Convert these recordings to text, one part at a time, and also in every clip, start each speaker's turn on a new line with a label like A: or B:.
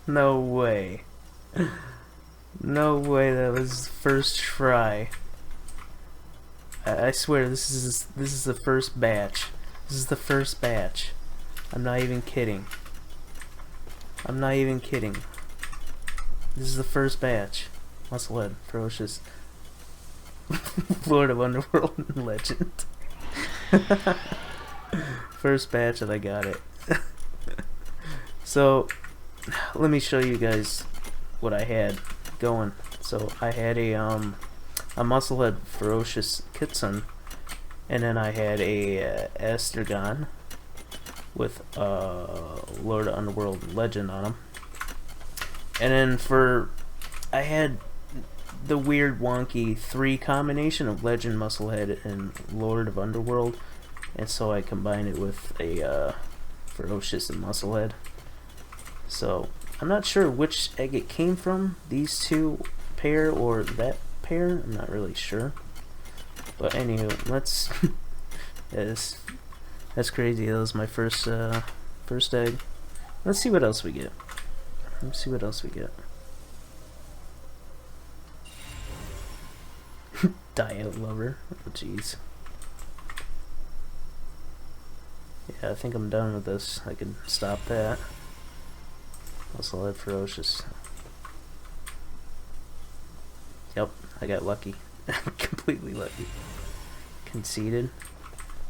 A: No way. No way that was the first try. I swear this is the first batch. This is the first batch. I'm not even kidding. I'm not even kidding. This is the first batch. Musclehead, Ferocious, Lord of Underworld, and Legend. First batch and I got it. So, let me show you guys what I had going. So I had a Musclehead, Ferocious Kitsune, and then I had a Astragon with Lord of Underworld and Legend on him. And then I had the weird wonky 3 combination of Legend, Musclehead, and Lord of Underworld, and so I combined it with a Ferocious and Musclehead. So I'm not sure which egg it came from, these 2 pair or that pair, I'm not really sure. But anywho, let's that's crazy. That was my first egg. Let's see what else we get. Let's see what else we get. Diet Lover. Oh jeez. Yeah, I think I'm done with this. I can stop that. Musclehead, Ferocious. Yep, I got lucky. Completely lucky. Conceded.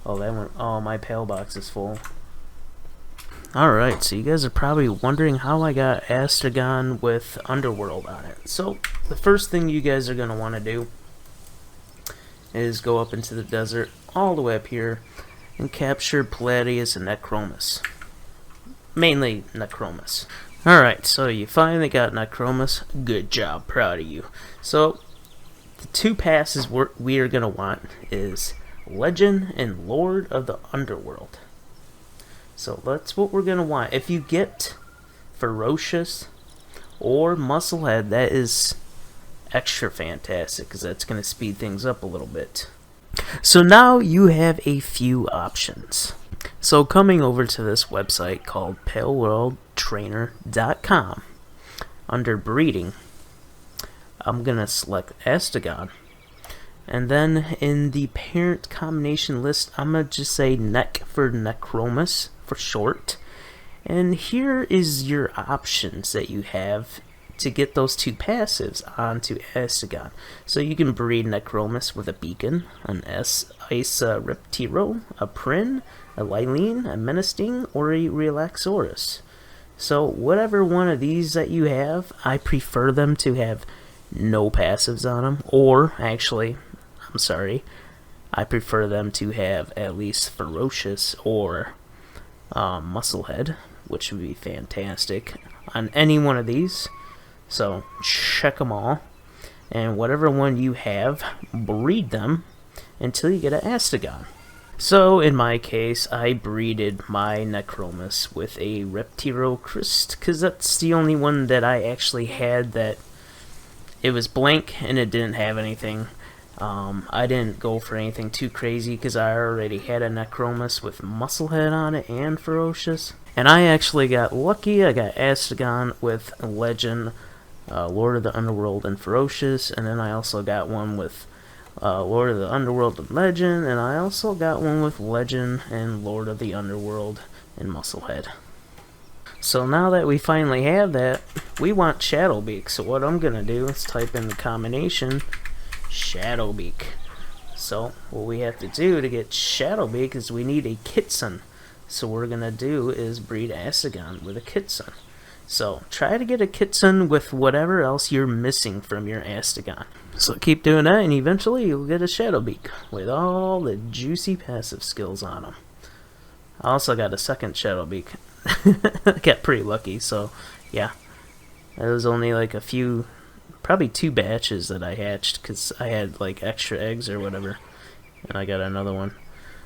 A: Oh, that one. Oh, my pail box is full. Alright, so you guys are probably wondering how I got Astragon with Underworld on it. So, the first thing you guys are going to want to do is go up into the desert, all the way up here, and capture Palladius and Necromus. Mainly Necromus. Alright, so you finally got Necromus. Good job, proud of you. So, the 2 passes we are going to want is Legend and Lord of the Underworld. So that's what we're going to want. If you get Ferocious or Musclehead, that is extra fantastic, because that's going to speed things up a little bit. So now you have a few options. So coming over to this website called palworldtrainer.com, under breeding, I'm going to select Astragon. And then in the parent combination list, I'm going to just say Nec for Necromus for short. And here is your options that you have to get those 2 passives onto Astragon. So you can breed Necromus with a Beacon, an Ice Reptiro, a Prin, a Lylene, a Menacing, or a Relaxorus. So whatever one of these that you have, I prefer them to have no passives on them, or actually, I'm sorry, I prefer them to have at least Ferocious or Musclehead, which would be fantastic on any one of these. So check them all, and whatever one you have, breed them until you get an Astragon. So in my case, I breeded my Necromus with a Reptiro Crest, because that's the only one that I actually had that it was blank and it didn't have anything. I didn't go for anything too crazy because I already had a Necromus with Musclehead on it and Ferocious. And I actually got lucky. I got Astragon with Legend, Lord of the Underworld, and Ferocious. And then I also got one with Lord of the Underworld and Legend. And I also got one with Legend and Lord of the Underworld and Musclehead. So now that we finally have that, we want Shadowbeak. So what I'm going to do is type in the combination Shadowbeak. So what we have to do to get Shadowbeak is we need a Kitsune. So what we're going to do is breed Astragon with a Kitsune. So try to get a Kitsune with whatever else you're missing from your Astragon. So keep doing that and eventually you'll get a Shadowbeak with all the juicy passive skills on them. I also got a second Shadowbeak. I got pretty lucky, so yeah. It was only like a few, probably 2 batches that I hatched because I had like extra eggs or whatever. And I got another one,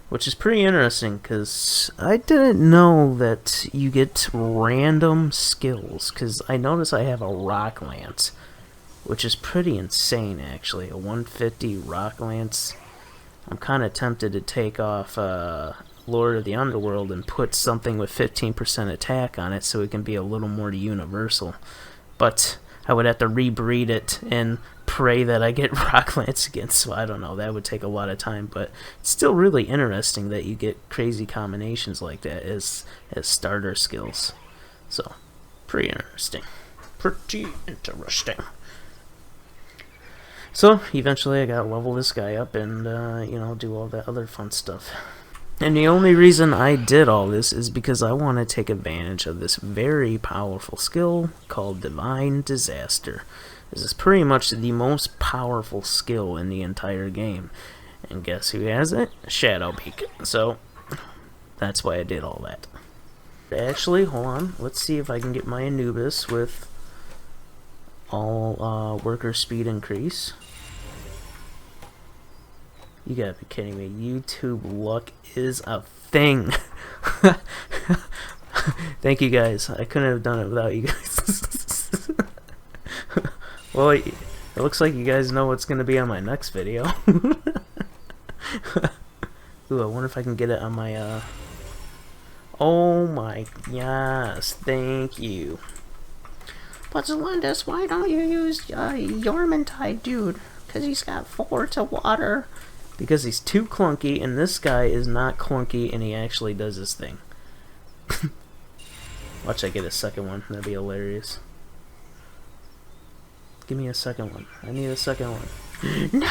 A: which is pretty interesting because I didn't know that you get random skills, because I notice I have a Rock Lance, which is pretty insane actually, a 150 Rock Lance. I'm kind of tempted to take off Lord of the Underworld and put something with 15% attack on it so it can be a little more universal. But I would have to rebreed it and pray that I get Rock Lance again, so I don't know, that would take a lot of time, but it's still really interesting that you get crazy combinations like that as starter skills. So, pretty interesting. Pretty interesting. So, eventually I gotta level this guy up and, you know, do all that other fun stuff. And the only reason I did all this is because I want to take advantage of this very powerful skill called Divine Disaster. This is pretty much the most powerful skill in the entire game. And guess who has it? Shadowbeak. So, that's why I did all that. Actually, hold on. Let's see if I can get my Anubis with all worker speed increase. You gotta be kidding me. YouTube luck is a thing. Thank you guys. I couldn't have done it without you guys. Well, it looks like you guys know what's gonna be on my next video. Ooh, I wonder if I can get it on my, Oh my, yes, thank you. But Zelindis, why don't you use Yormantide, dude? Because he's got 4 to water. Because he's too clunky, and this guy is not clunky, and he actually does his thing. Watch I get a second one. That'd be hilarious. Give me a second one. I need a second one. No!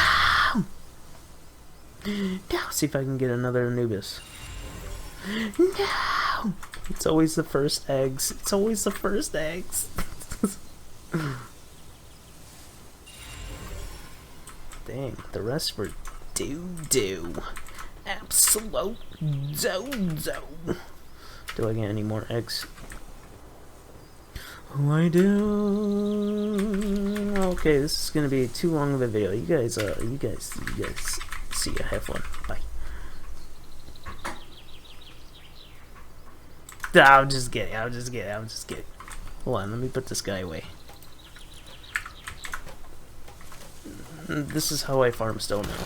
A: No! See if I can get another Anubis. No! It's always the first eggs. It's always the first eggs. Dang, the rest were doo-doo. Absolute do-do. Do I get any more eggs? Oh, I do. Okay, this is gonna be too long of a video. You guys see ya. Have fun. Bye. I'm just kidding. Hold on, let me put this guy away. This is how I farm stone now.